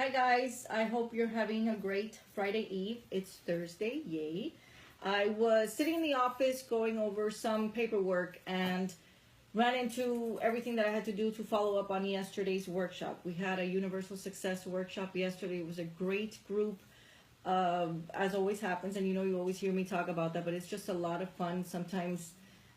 Hi guys, I hope you're having a great Friday Eve. It's Thursday, yay. I was sitting in the office going over some paperwork and ran into everything that I had to do to follow up on yesterday's workshop. We had a Universal Success workshop yesterday. It was a great group, as always happens, and you always hear me talk about that, but it's just a lot of fun. Sometimes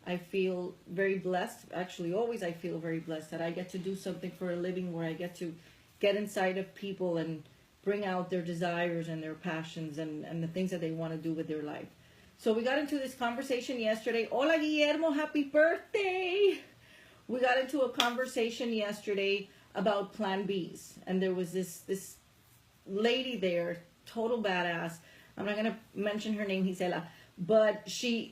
I feel very blessed, actually always I feel very blessed that I get to do something for a living where I get to get inside of people and bring out their desires and their passions and the things that they want to do with their life. So we got into this conversation yesterday. Hola Guillermo, happy birthday! We got into a conversation yesterday about Plan Bs, and there was this lady there, total badass. I'm not gonna mention her name, Gisela, but she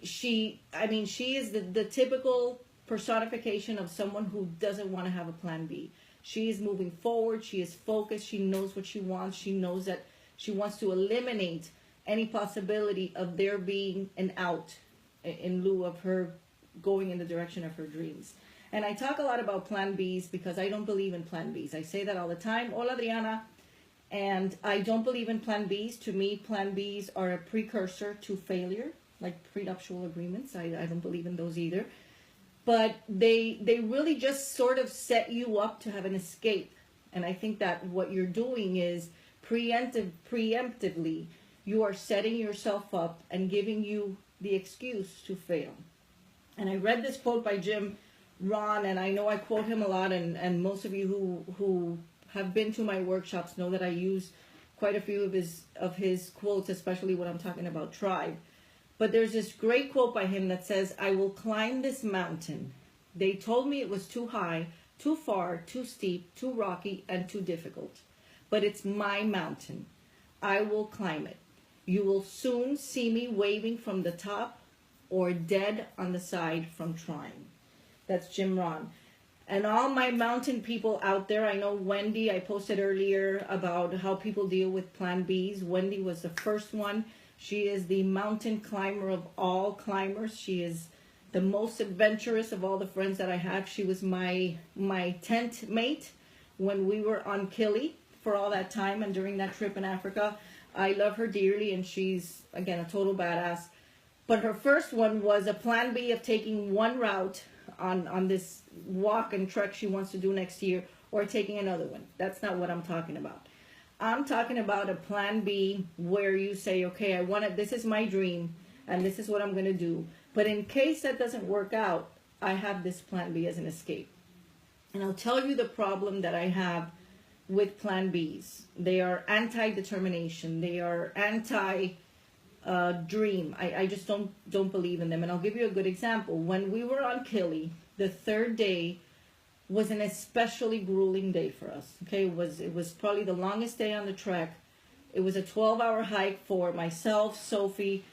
is the typical personification of someone who doesn't want to have a Plan B. She is moving forward. She is focused. She knows what she wants. She knows that she wants to eliminate any possibility of there being an out in lieu of her going in the direction of her dreams. And I talk a lot about Plan Bs because I don't believe in Plan Bs. I say that all the time. Hola, Adriana. And I don't believe in Plan Bs. To me, Plan Bs are a precursor to failure, like prenuptial agreements. I don't believe in those either. But they really just sort of set you up to have an escape. And I think that what you're doing is preemptively, you are setting yourself up and giving you the excuse to fail. And I read this quote by Jim Rohn, and I know I quote him a lot, and most of you who have been to my workshops know that I use quite a few of his quotes, especially when I'm talking about tribe. But there's this great quote by him that says, "I will climb this mountain. They told me it was too high, too far, too steep, too rocky, and too difficult. But it's my mountain. I will climb it. You will soon see me waving from the top or dead on the side from trying." That's Jim Rohn. And all my mountain people out there, I know Wendy, I posted earlier about how people deal with Plan Bs. Wendy was the first one. She is the mountain climber of all climbers. She is the most adventurous of all the friends that I have. She was my tent mate when we were on Kili for all that time and during that trip in Africa. I love her dearly, and she's, again, a total badass. But her first one was a Plan B of taking one route on this walk and trek she wants to do next year, or taking another one. That's not what I'm talking about. I'm talking about a Plan B where you say, okay, this is my dream, and this is what I'm going to do. But in case that doesn't work out, I have this Plan B as an escape. And I'll tell you the problem that I have with Plan Bs. They are anti-determination. They are anti-dream. I just don't believe in them. And I'll give you a good example. When we were on Kili, the third day was an especially grueling day for us. Okay, it was probably the longest day on the trek. It was a 12-hour hike for myself, Sophie,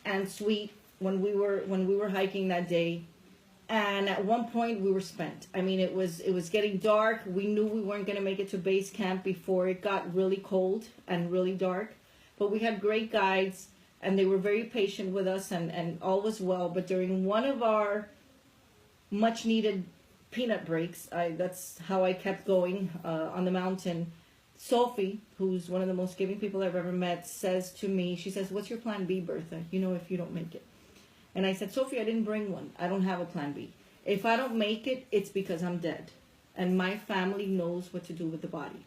and Sweet when we were hiking that day. And at one point we were spent. I mean, it was getting dark. We knew we weren't going to make it to base camp before it got really cold and really dark. But we had great guides, and they were very patient with us, and all was well. But during one of our much needed peanut breaks, that's how I kept going on the mountain. Sophie, who's one of the most giving people I've ever met, says to me, she says, "What's your Plan B, Bertha? If you don't make it." And I said, "Sophie, I didn't bring one. I don't have a Plan B. If I don't make it, it's because I'm dead. And my family knows what to do with the body."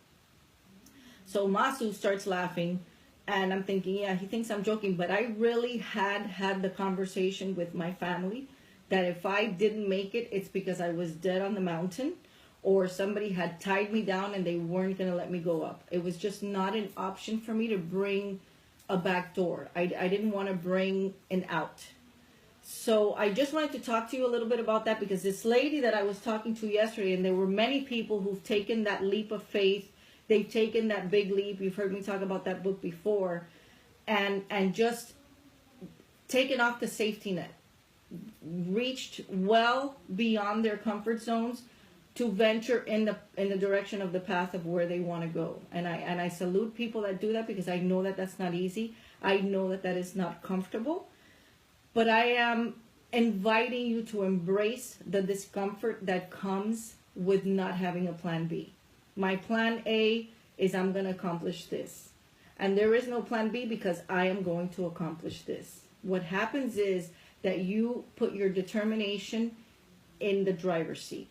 So Masu starts laughing, and I'm thinking, yeah, he thinks I'm joking, but I really had the conversation with my family that if I didn't make it, it's because I was dead on the mountain, or somebody had tied me down and they weren't going to let me go up. It was just not an option for me to bring a back door. I didn't want to bring an out. So I just wanted to talk to you a little bit about that, because this lady that I was talking to yesterday, and there were many people who've taken that leap of faith. They've taken that big leap. You've heard me talk about that book before, and just taken off the safety net, reached well beyond their comfort zones to venture in the direction of the path of where they want to go. And I salute people that do that, because I know that that's not easy. I know that that is not comfortable. But I am inviting you to embrace the discomfort that comes with not having a Plan B. My Plan A is I'm going to accomplish this. And there is no plan B because I am going to accomplish this. What happens is that you put your determination in the driver's seat.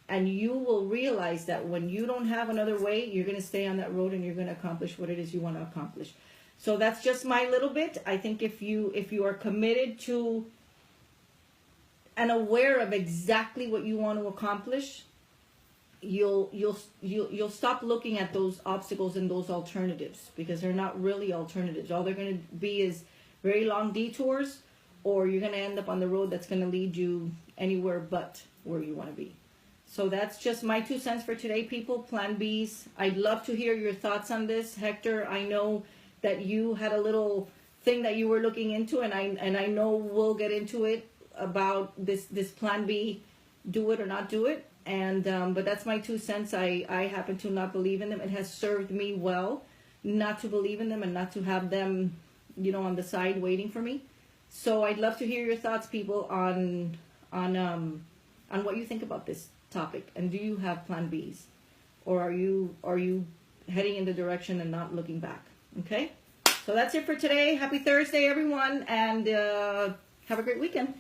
And you will realize that when you don't have another way, you're going to stay on that road and you're going to accomplish what it is you want to accomplish. So that's just my little bit. I think if you are committed to and aware of exactly what you want to accomplish, you'll stop looking at those obstacles and those alternatives, because they're not really alternatives. All they're going to be is very long detours, or you're going to end up on the road that's going to lead you anywhere but where you want to be. So that's just my 2 cents for today, people. Plan Bs. I'd love to hear your thoughts on this. Hector, I know that you had a little thing that you were looking into, and I know we'll get into it about this Plan B, do it or not do it. And but that's my 2 cents. I happen to not believe in them. It has served me well not to believe in them and not to have them, on the side waiting for me. So I'd love to hear your thoughts, people, on what you think about this topic. And do you have Plan Bs, or are you heading in the direction and not looking back? Okay. So that's it for today. Happy Thursday, everyone, and have a great weekend.